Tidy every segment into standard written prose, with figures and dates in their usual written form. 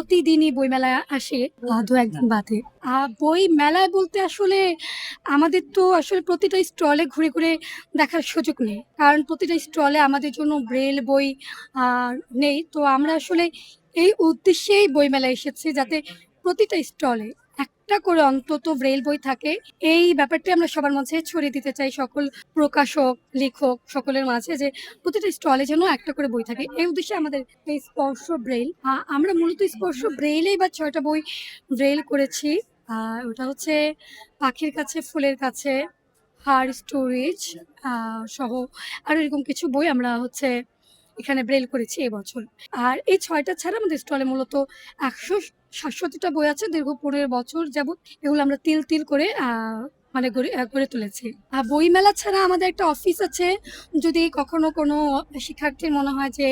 প্রতিদিনই বইমেলা আসে ২-১ দিন বাদে। বই মেলায় বলতে আসলে আমাদের তো আসলে প্রতিটা স্টলে ঘুরে, ঘুরে দেখার সুযোগ নেই। কারণ প্রতিটা স্টলে আমাদের জন্য ব্রেইল বই আ নেই। তো আমরা আসলে এই উদ্দেশ্যেই বইমেলায় এসেছি যাতে প্রতিটা স্টলে একটা করে অন্তত ব্রেইল বই থাকে। এই ব্যাপারটি আমরা সবার মাঝে ছড়িয়ে দিতে চাই সকল প্রকাশক, লেখক সকলের মাঝে যে প্রতিটা স্টলে যেন একটা করে বই থাকে। এই উদ্দেশ্যে আমাদের এই স্পর্শ ব্রেইল। আমরা মূলত স্পর্শ ব্রেইলেই বা ৬ টা বই ব্রেইল করেছি। ওটা হচ্ছে পাখির কাছে, ফুলের কাছে, হার স্টোরেজ আ সহ আরো এরকম কিছু বই আমরা হচ্ছে এখানে ব্রেইল করেছি এবছর। আর এই ৬ টা ছাড়া আমাদের স্টলে মূলত ১৬৭ টা বই আছে দীর্ঘ ১৫ বছর যাবৎ। এগুলো আমরা তিল, তিল করে মানে গড়ে তুলেছি। বইমেলা ছাড়া আমাদের একটা অফিস আছে। যদি কখনো কোনো শিক্ষার্থীর মনে হয় যে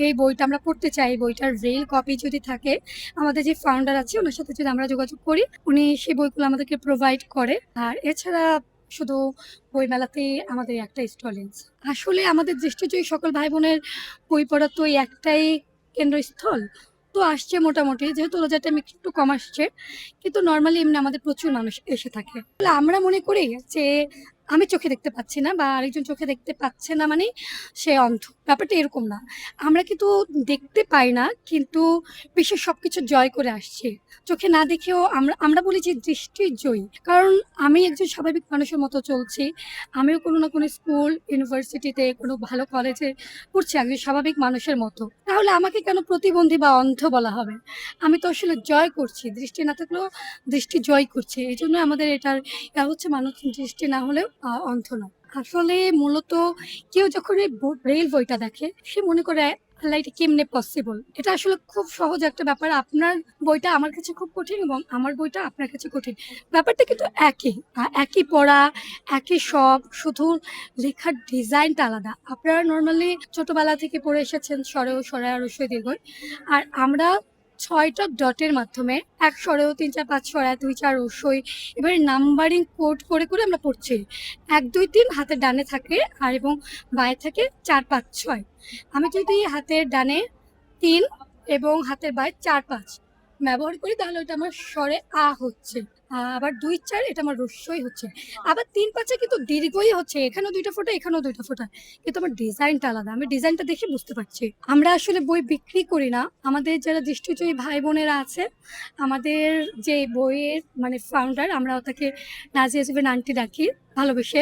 এই বইটা আমরা পড়তে চাই, বইটার রিয়েল কপি যদি থাকে, আমাদের যে ফাউন্ডার আছে উনার সাথে যদি আমরা যোগাযোগ করি, উনি সেই বইগুলো আমাদেরকে প্রোভাইড করে। আর এছাড়া শুধু বইমেলাতেই আমাদের একটা স্টল আছে। আসলে আমাদের দৃষ্টিজয়ী সকল ভাই-বোনের বই পড়ার তো এই একটাই কেন্দ্রস্থল। তো আসছে মোটামুটি যেহেতু রোজার টাইমে একটু কম আসছে। কিন্তু নরমালি এমনি আমাদের প্রচুর মানুষ এসে থাকে। তাহলে আমরা মনে করি যে আমি চোখে দেখতে পাচ্ছি না বা আরেকজন চোখে দেখতে পাচ্ছে না মানেই সে অন্ধ। ব্যাপারটা এরকম না। আমরা কিন্তু দেখতে পাই না কিন্তু বিশ্বের সবকিছু জয় করে আসছি। চোখে না দেখেও আমরা আমরা বলি যে দৃষ্টি জয়ী। কারণ আমি একজন স্বাভাবিক মানুষের মতো চলছি। আমিও কোনো না কোনো স্কুল, ইউনিভার্সিটিতে কোনো ভালো কলেজে পড়ছি একজন স্বাভাবিক মানুষের মতো। তাহলে আমাকে কেন প্রতিবন্ধী বা অন্ধ বলা হবে? আমি তো আসলে জয় করছি। দৃষ্টি না থাকলেও দৃষ্টি জয় করছি। এজন্য আমাদের এটার হচ্ছে মানুষ দৃষ্টি না হলেও অন্ধ নয়। আসলে মূলত কেউ যখন এই ব্রেইল বইটা দেখে সে মনে করে আল্লাহ এটা কেমনে পসিবল? এটা আসলে খুব সহজ একটা ব্যাপার। আপনার বইটা আমার কাছে খুব কঠিন এবং আমার বইটা আপনার কাছে কঠিন। ব্যাপারটা কিন্তু একই। একই পড়া, একই সব, শুধু লেখার ডিজাইনটা আলাদা। আপনারা নরমালি ছোটবেলা থেকে পড়ে এসেছেন সরেও, সরায়া, রসই, দীর্ঘই। আর আমরা ৬ টা ডটের মাধ্যমে ১ সরেও ৩, ৪, ৫ সরায়া, ২, ৪ রসই এবারে নাম্বারিং কোড করে, করে আমরা পড়ছি। ১, ২, ৩ হাতের ডানে থাকে আর এবং বাঁয়ে থাকে ৪, ৫, ৬। আমি যদি হাতের ডানে ৩ এবং হাতের বাঁয়ে ৪, ৫ ব্যবহার করি তাহলে ওটা আমার স্বরে আ হচ্ছে। আবার ২, ৪ এটা আমার রস্যই হচ্ছে। আবার ৩, ৫ এ কিন্তু দীর্ঘই হচ্ছে। এখানেও ২ টা ফোঁটা, এখানেও ২ টা ফোঁটা। কিন্তু আমার ডিজাইনটা আলাদা। আমি ডিজাইনটা দেখে বুঝতে পারছি। আমরা আসলে বই বিক্রি করি না। আমাদের যারা দৃষ্টিজয়ী ভাই-বোনেরা আছে, আমাদের যে বইয়ের মানে ফাউন্ডার আমরা তাকে নাজিয়া জুবিন আন্টি ডাকি ভালোবেসে।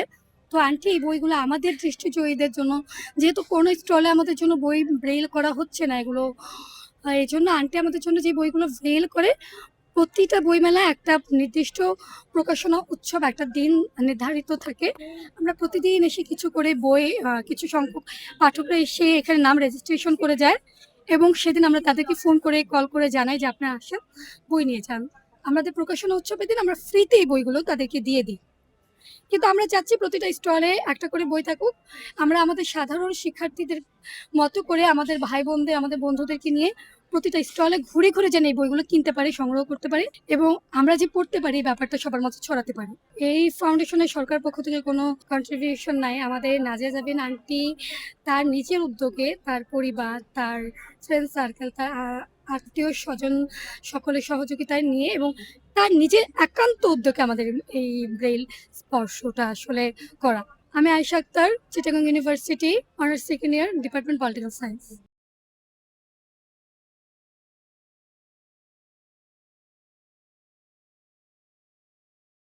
তো আন্টি এই বইগুলো আমাদের দৃষ্টিজয়ীদের জন্য যেহেতু কোনো স্টলে আমাদের জন্য বই ব্রেইল করা হচ্ছে না এগুলো এজন্য আন্টি আমাদের জন্য যে বইগুলো ব্রেইল করে প্রতিটা বইমেলায় একটা নির্দিষ্ট প্রকাশনা উৎসব একটা দিন নির্ধারিত থাকে। আমরা প্রতিদিন এসে কিছু করে বই কিছু সংখ্যক পাঠকরা এসে এখানে নাম রেজিস্ট্রেশন করে যায় এবং সেদিন আমরা তাদেরকে ফোন করে কল করে জানাই যে আপনারা আসেন, বই নিয়ে যান। আমাদের প্রকাশনা উৎসবের দিন আমরা ফ্রিতে এই বইগুলো তাদেরকে দিয়ে দিই। কিন্তু আমরা চাচ্ছি প্রতিটা স্টলে একটা করে বই থাকুক। আমরা আমাদের সাধারণ শিক্ষার্থীদের মতো করে আমাদের ভাই-বোনদের, আমাদের বন্ধুদেরকে নিয়ে প্রতিটা স্টলে ঘুরে, ঘুরে যেন এই বইগুলো কিনতে পারি, সংগ্রহ করতে পারি এবং আমরা যে পড়তে পারি এই ব্যাপারটা সবার মাঝে ছড়াতে পারি। এই ফাউন্ডেশনে সরকারের পক্ষ থেকে কোনো কন্ট্রিবিউশন নাই। আমাদের নাজিয়া জাবিন আন্টি তার নিজের উদ্যোগে তার পরিবার, তার ফ্রেন্ড সার্কেল, তার আত্মীয়-স্বজন সকলের সহযোগিতায় নিয়ে এবং তার নিজের একান্ত উদ্যোগে আমাদের এই ব্রেইল স্পর্শটা আসলে করা। আমি Ayesha Akter, Chittagong university honours second year, department political science.